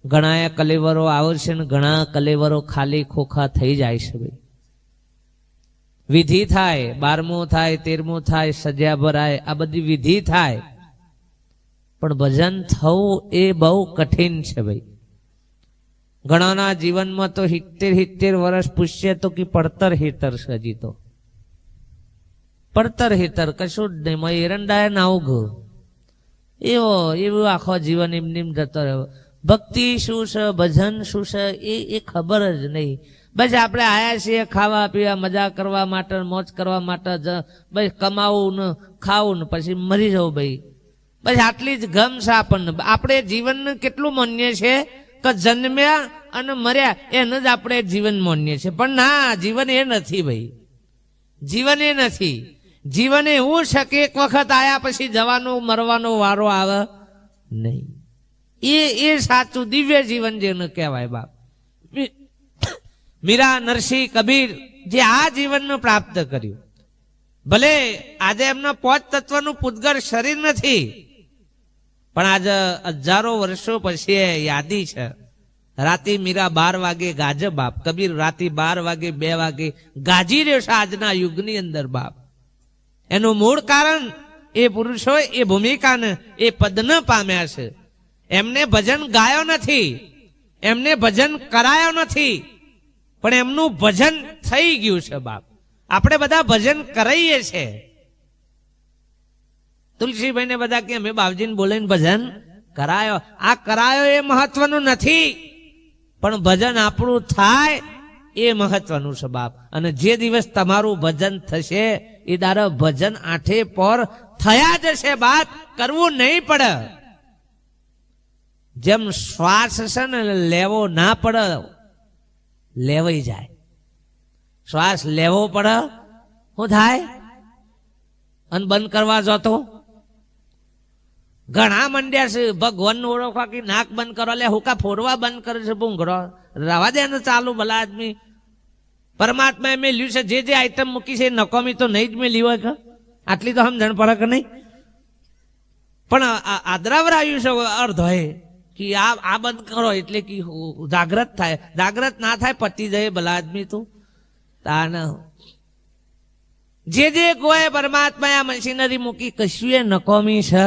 ઘણા કલેવરો આવશે ને ઘણા કલેવરો ખાલી ખોખા થઈ જાય છે ભાઈ. વિધિ થાય, 12મું થાય, 13મું થાય, સજ્યા ભરાય, આ બધી વિધિ થાય, પણ ભજન થવું એ બહુ કઠિન છે ભાઈ. ઘણાના જીવનમાં તો 70 વર્ષ પૂછશે તો કે પડતર હેતર છે. હજી તો પડતર હેતર કશું જ નહીં. મેં એરંડાએ નાવું ગયું એવું આખો જીવન એમની જતો રહ્યો. ભક્તિ શું છે, ભજન શું છે એ ખબર જ નહીં. બસ આપણે આયા છીએ ખાવા પીવા મજા કરવા માટે, મોજ કરવા માટે, બસ કમાવું ને ખાવું ને પછી મરી જવું ભાઈ. બસ આટલી જ ગમ છે આપણને. આપણે જીવન કેટલું માન્ય છે કે જન્મ્યા અને મર્યા એને જ આપણે જીવન માન્ય છે, પણ ના, જીવન એ નથી ભાઈ. જીવન એ નથી. જીવન એવું છે કે એક વખત આયા પછી જવાનો મરવાનો વારો આવે નહીં. એ સાચું દિવ્ય જીવન જેને કહેવાય બાપ. મીરા, નરસિંહ, કબીર જે આ જીવનનું પ્રાપ્ત કર્યું, ભલે આજે એમના 5 તત્વનું પૂતગળ શરીર નથી, પણ આજે હજારો વર્ષો પછી યાદી છે. રાતે મીરા 12 વાગે ગાજે બાપ, કબીર રાતે 12 વાગે 2 વાગે ગાજી રહ્યો છે આજના યુગની અંદર બાપ. એનું મૂળ કારણ એ પુરુષો એ ભૂમિકાને એ પદને પામ્યા છે. એમને ભજન ગાયો નથી, એમને ભજન કરાયો નથી, પણ એમનું ભજન થઈ ગયું છે બાપ. આપણે બધા ભજન કરાઈએ છે. તુલસીભાઈ ને બધા કે અમે બાપજીને બોલીને ભજન કરાયો. આ કરાયો એ મહત્વનું નથી, પણ ભજન આપણું થાય એ મહત્વનું છે બાપ. અને જે દિવસ તમારું ભજન થશે એ દારો ભજન આઠે પર થયા જશે બાપ. કરવું નહીં પડે. જેમ શ્વાસ છે ને લેવો ના પડે, લેવાઈ જાય. શ્વાસ લેવો પડે, શું થાય? અને બંધ કરવા જતો ઘણા મંડ્યા છે ભગવાન ઓળખવા કે નાક બંધ કરો, લે હુકા ફોડવા બંધ કરે છે ભૂંગળો. રવા દે ને ચાલુ ભલા આદમી. પરમાત્મા મેં લ્યું છે, જે આઈટમ મૂકી છે નકોમી તો નહીં જ મેં લ્યું હોય. આટલી તો સમજણ પડે કે નહીં? પણ આદરાવરાયું છે અર્ધ હોય કે આ બંધ કરો એટલે કે જાગ્રત થાય. જાગ્રત ના થાય પતી જાય ભલા આદમી તું તાન. જે કોઈ પરમાત્મા આ મશીનરી મૂકી કશું એ નકોમી છે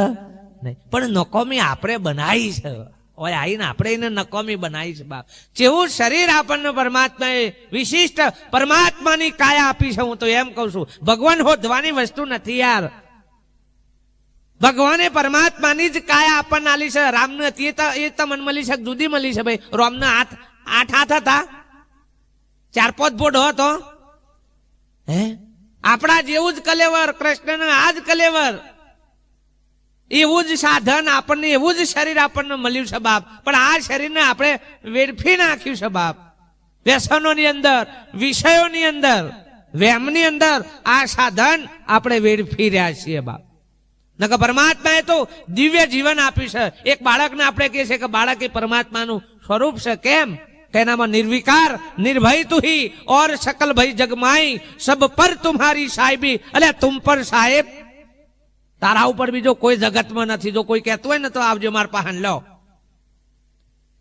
નહીં, પણ નકોમી આપણે બનાવી છે. ઓય આવીને આપણે એને નકોમી બનાવી છે બાપ. જેવું શરીર આપણને પરમાત્માએ વિશિષ્ટ પરમાત્માની કાયા આપી છે. હું તો એમ કઉ છું, ભગવાન હોદવાની વસ્તુ નથી યાર. ભગવાને પરમાત્માની જ કાયા આપણને આલી છે. રામને હતી એ તો મન મળી છે, જુદી મળી છે ભાઈ. રોમના 8 હાથ હતા, 4-5 બોડ હતો. હે આપણા જેવું જ કલેવર, કૃષ્ણના આ જ કલેવર, એવું જ સાધન આપણને, એવું જ શરીર આપણને મળ્યું છે બાપ. પણ આ શરીરને આપણે વેડફી નાખ્યું છે બાપ. વ્યસનોની અંદર, વિષયોની અંદર, વેમની અંદર આ સાધન આપણે વેડફી રહ્યા છીએ બાપ. નકર પરમાત્માએ તો દિવ્ય જીવન આપ્યું છે. એક બાળકને આપણે કહે છે કે બાળક એ પરમાત્માનું સ્વરૂપ છે. કેમ? તેનામાં નિર્વિકાર નિર્ભય તું હી और सकल भय जगमाई सब पर तुम्हारी साहिबी. અલે તુમ પર સાહેબ, તારા ઉપર બીજો કોઈ જગતમાં નથી. જો કોઈ કહેતું હોય ને તો આવજો માર પાહન લો.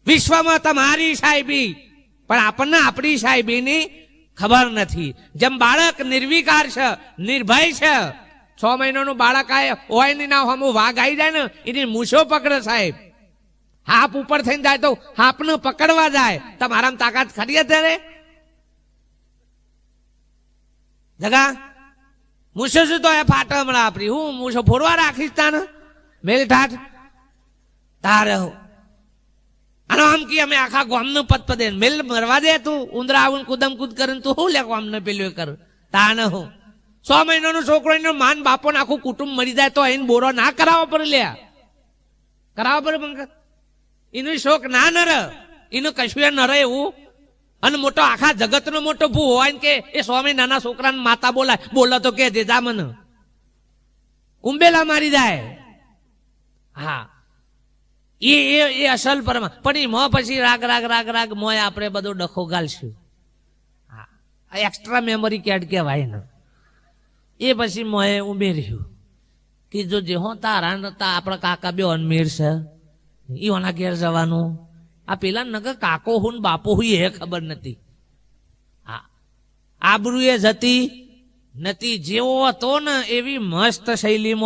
વિશ્વમાં તમારી સાહેબી, પણ આપણને આપણી સાહેબીની ખબર નથી. જેમ બાળક નિર્વિકાર છે, નિર્ભય છે. 6 મહિનાનું બાળક આય હોય ની ના હમું વાઘ આવી જાય ને એની મૂછો પકડે સાહેબ. હાપ ઉપર થઈને જાય તો હાપને પકડવા જાય. તમારામાં તાકાત ખરી અત્યારે? જગા મૂછો શું તો એ ફાટે હમણાં આપણી. હું મૂછો ફોડવા રાખીશ તાને મેલ ઠાઠ તારે. આનો આમ કે અમે આખા ગામનું પદપદે મેલ મરવા દે. તું ઉંદરા આવું કુદમ કૂદ કરે તું શું લે ગામને પેલું કર તાને. હું 6 મહિનાનું છોકરો એનો માન બાપો ને આખું કુટુંબ મરી જાય તો એને બોરો ના કરાવવો પડે. લે કરાવવો પડે પંકજ. એનું શોખ ના નર, એનું કશું નર એવું. અને મોટો આખા જગતનો મોટો ભૂ હોય ને કે એ 100 નાના છોકરાને માતા બોલાય. બોલો તો કે દે જા મને ઉંબેલા મારી જાય. હા એ અસલ પરમા. પણ એ મોં પછી રાગ રાગ રાગ રાગ મોય આપણે બધો ડખો ગાલશું. હા એક્સ્ટ્રા મેમરી કાર્ડ કહેવાય ને. એ પછી મોએ ઉમેર્યું કે જો જે હો તારા આપણા કાકા બે અનમેર છે, ઈઓના ઘેર જવાનું, આ પેલા નગર કાકો હું ને બાપો હું એ ખબર નથી. હા, આબરૂ એ જતી નથી, જેવો હતો ને એવી મસ્ત શૈલીમાં